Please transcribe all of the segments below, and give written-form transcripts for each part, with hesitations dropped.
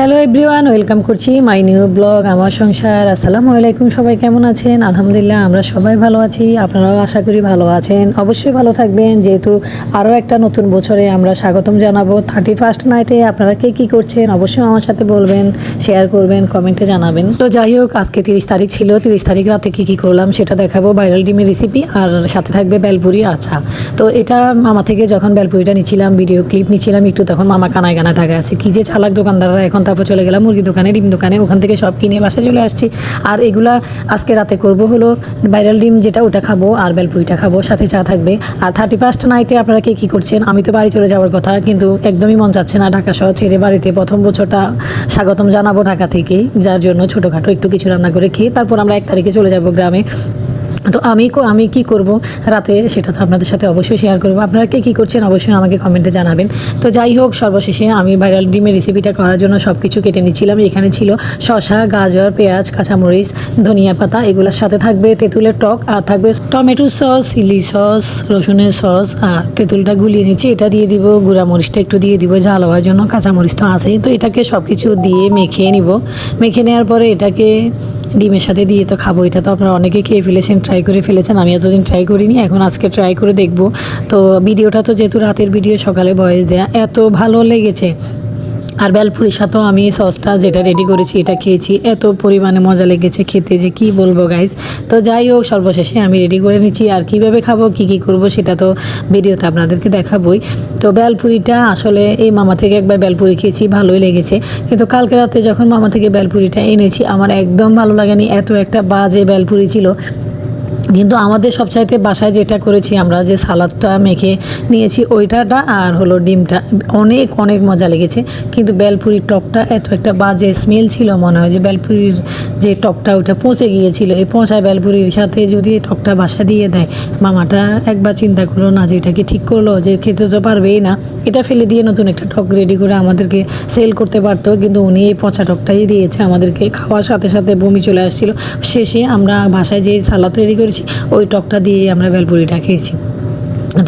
Hello everyone, welcome করছি my new blog আমার সংসার। আসসালামু আলাইকুম, সবাই কেমন আছেন? আলহামদুলিল্লাহ আমরা সবাই ভালো আছি, আপনারাও আশা করি ভালো আছেন। অবশ্যই ভালো থাকবেন, যেহেতু আরও একটা নতুন বছরে আমরা স্বাগতম জানাবো। 31st নাইটে আপনারা কে কী করছেন অবশ্যই আমার সাথে বলবেন, শেয়ার করবেন, কমেন্টে জানাবেন। তো যাই হোক, আজকে 30 তারিখ ছিল। 30 তারিখ রাতে কী কী করলাম সেটা দেখাবো, ভাইরাল ডিমের রেসিপি, আর সাথে থাকবে বেলপুরি। আচ্ছা, তো এটা মামা থেকে যখন বেলপুরিটা নিচ্ছিলাম, ভিডিও ক্লিপ নিচ্ছিলাম একটু, তখন মামা কানায় কানা টাকা আছে কি যে চালাক দোকানদাররা। এখন তারপর চলে গেলাম মুরগি দোকানে, ডিম দোকানে, ওখান থেকে সব কিনে বাসায় চলে আসছি। আর এগুলা আজকে রাতে করব হলো ভাইরাল ডিম যেটা, ওটা খাবো, আর বেলপুরিটা খাবো, সাথে চা থাকবে। আর 31st নাইটে আপনারা কে কী করছেন? আমি তো বাড়ি চলে যাওয়ার কথা, কিন্তু একদমই মন চাচ্ছে না ঢাকা শহর ছেড়ে বাড়িতে প্রথম বছরটা স্বাগতম জানাবো ঢাকা থেকে, যার জন্য ছোটোখাটো একটু কিছু রান্না করে খেয়ে তারপর আমরা 1 তারিখে চলে যাব গ্রামে। তো আমি কি করব রাতে সেটা তো আপনাদের সাথে অবশ্যই শেয়ার করব। আপনারা কে কী করছেন অবশ্যই আমাকে কমেন্টে জানাবেন। তো যাই হোক, সর্বশেষে আমি ভাইরাল ডিমের রেসিপিটা করার জন্য সব কিছু কেটে নিচ্ছিলাম। এখানে ছিল শসা, গাজর, পেঁয়াজ, কাঁচামরিচ, ধনিয়া পাতা, এগুলোর সাথে থাকবে তেঁতুলের টক, আর থাকবে টমেটো সস, চিলি সস, রসুনের সস। আর তেঁতুলটা গুলিয়ে নিচ্ছি, এটা দিয়ে দিব, গুঁড়া মরিচটা একটু দিয়ে দিব ঝাল হওয়ার জন্য, কাঁচামরিচ তো আছেই। তো এটাকে সব কিছু দিয়ে মেখে নিব। মেখে নেওয়ার পরে এটাকে ডিমের সাথে দিয়ে তো খাবো। এটা তো আপনারা অনেকে খেয়ে ফেলেছেন, ট্রাই করে ফেলেছেন, আমি এতদিন ট্রাই করিনি, এখন আজকে ট্রাই করে দেখব। তো ভিডিওটা তো যেহেতু রাতের ভিডিও, সকালে ভয়েস দেয়া, এত ভালো লেগেছে। আর বেলপুরির সাথেও আমি সসটা যেটা রেডি করেছি এটা খেয়েছি, এত পরিমাণে মজা লেগেছে খেতে যে কি বলবো গাইস। তো যাই হোক, সর্বশেষে আমি রেডি করে নিচ্ছি, আর কীভাবে খাবো, কী কী করবো সেটা তো ভিডিওতে আপনাদেরকে দেখাবই। তো বেলপুরিটা আসলে এই মামা থেকে একবার বেলপুরি খেয়েছি, ভালোই লেগেছে, কিন্তু কালকে রাতে যখন মামা থেকে বেলপুরিটা এনেছি আমার একদম ভালো লাগেনি, এত একটা বাজে বেলপুরি ছিল। কিন্তু আমাদের সবচাইতে বাসায় যেটা করেছি আমরা, যে সালাদটা মেখে নিয়েছি ওইটাটা, আর হলো ডিমটা, অনেক অনেক মজা লেগেছে। কিন্তু বেলপুরির টকটা এত একটা বাজে স্মেল ছিল, মনে হয় যে বেলপুরির যে টকটা ওটা পচে গিয়েছিল। এই পচা বেলপুরির সাথে যদি টকটা বাসা দিয়ে দেয়, মামাটা একবার চিন্তা করলো না যে এটা কি ঠিক করলো, যে খেতে তো পারবেই না, এটা ফেলে দিয়ে নতুন একটা টক রেডি করে আমাদেরকে সেল করতে পারতো, কিন্তু উনি এই পচা টকটাই দিয়েছে আমাদেরকে। খাওয়ার সাথে সাথে বমি চলে আসছিল। শেষে আমরা বাসায় যে সালাদ রেডি করেছি ওই টকটা দিয়ে আমরা বেলপুরিটা খেয়েছি।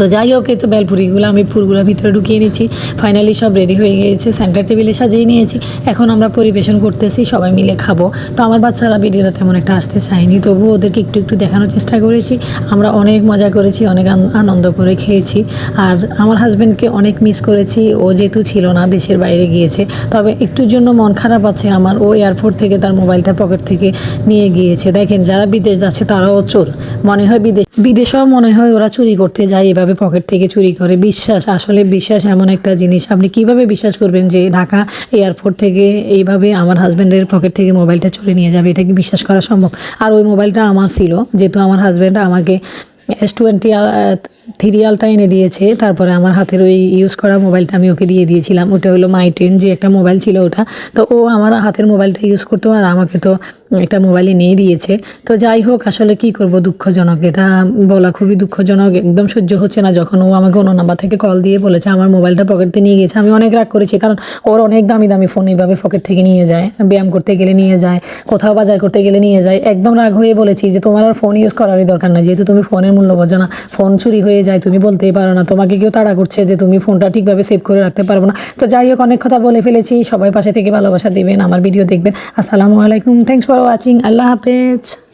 তো যাই হোক, এই তো বেলপুরিগুলো আমি পুরগুলো ভিতরে ঢুকিয়ে নিচ্ছি। ফাইনালি সব রেডি হয়ে গিয়েছে, সেন্টার টেবিলে সাজিয়ে নিয়েছি। এখন আমরা পরিবেশন করতেছি, সবাই মিলে খাবো। তো আমার বাচ্চারা ভিডিওতে তেমন একটা আসতে চায়নি, তবুও ওদেরকে একটু একটু দেখানোর চেষ্টা করেছি। আমরা অনেক মজা করেছি, অনেক আনন্দ করে খেয়েছি। আর আমার হাজব্যান্ডকে অনেক মিস করেছি, ও যেহেতু ছিল না, দেশের বাইরে গিয়েছে। তবে একটুর জন্য মন খারাপ আছে আমার, ও এয়ারপোর্ট থেকে তার মোবাইলটা পকেট থেকে নিয়ে গিয়েছে। দেখেন, যারা বিদেশ যাচ্ছে তারাও চোর, মনে হয় বিদেশেও মনে হয় ওরা চুরি করতে যায়, এভাবে পকেট থেকে চুরি করে। বিশ্বাস, আসলে বিশ্বাস এমন একটা জিনিস, আপনি কিভাবে বিশ্বাস করবেন যে ঢাকা এয়ারপোর্ট থেকে এইভাবে আমার হাজব্যান্ডের পকেট থেকে মোবাইলটা চুরি নিয়ে যাবে? এটা কি বিশ্বাস করা সম্ভব? আর ওই মোবাইলটা আমার ছিল, যেহেতু আমার হাজব্যান্ড আমাকে S20 আলটা এনে দিয়েছে, তারপরে আমার হাতের ওই ইউজ করা মোবাইলটা আমি ওকে দিয়ে দিয়েছিলাম। ওটা হলো মাই 10 যে একটা মোবাইল ছিল ওটা। তো ও আমার হাতের মোবাইলটা ইউজ করতো, আর আমাকে তো একটা মোবাইলে নিয়ে দিয়েছে। তো যাই হোক, আসলে কি করব, দুঃখজনক, এটা বলা খুবই দুঃখজনক। একদম সহ্য হচ্ছে না যখন ও আমাকে অন্য নাম্বার থেকে কল দিয়ে বলেছে আমার মোবাইলটা পকেটে নিয়ে গেছে। আমি অনেক রাগ করেছি, কারণ ওর অনেক দামি দামি ফোন এইভাবে পকেট থেকে নিয়ে যায়, ব্যায়াম করতে গেলে নিয়ে যায়, কোথাও বাজার করতে গেলে নিয়ে যায়। একদম রাগ হয়ে বলেছি যে তোমার আর ফোন ইউজ করারই দরকার নাই, যেহেতু তুমি ফোনের মূল্য বোঝো না, ফোন চুরি হয়ে যায়, তুমি বলতেই পারো না, তোমাকে কেউ তাড়া করছে যে তুমি ফোনটা ঠিকভাবে সেভ করে রাখতে পারবো না। তো যাই হোক, অনেক কথা বলে ফেলেছি। সবাই পাশে থেকে ভালোবাসা দিবেন, আমার ভিডিও দেখবেন। আসসালামু আলাইকুম, থ্যাংকস ফর ওয়াচিং, আল্লাহ হাফেজ।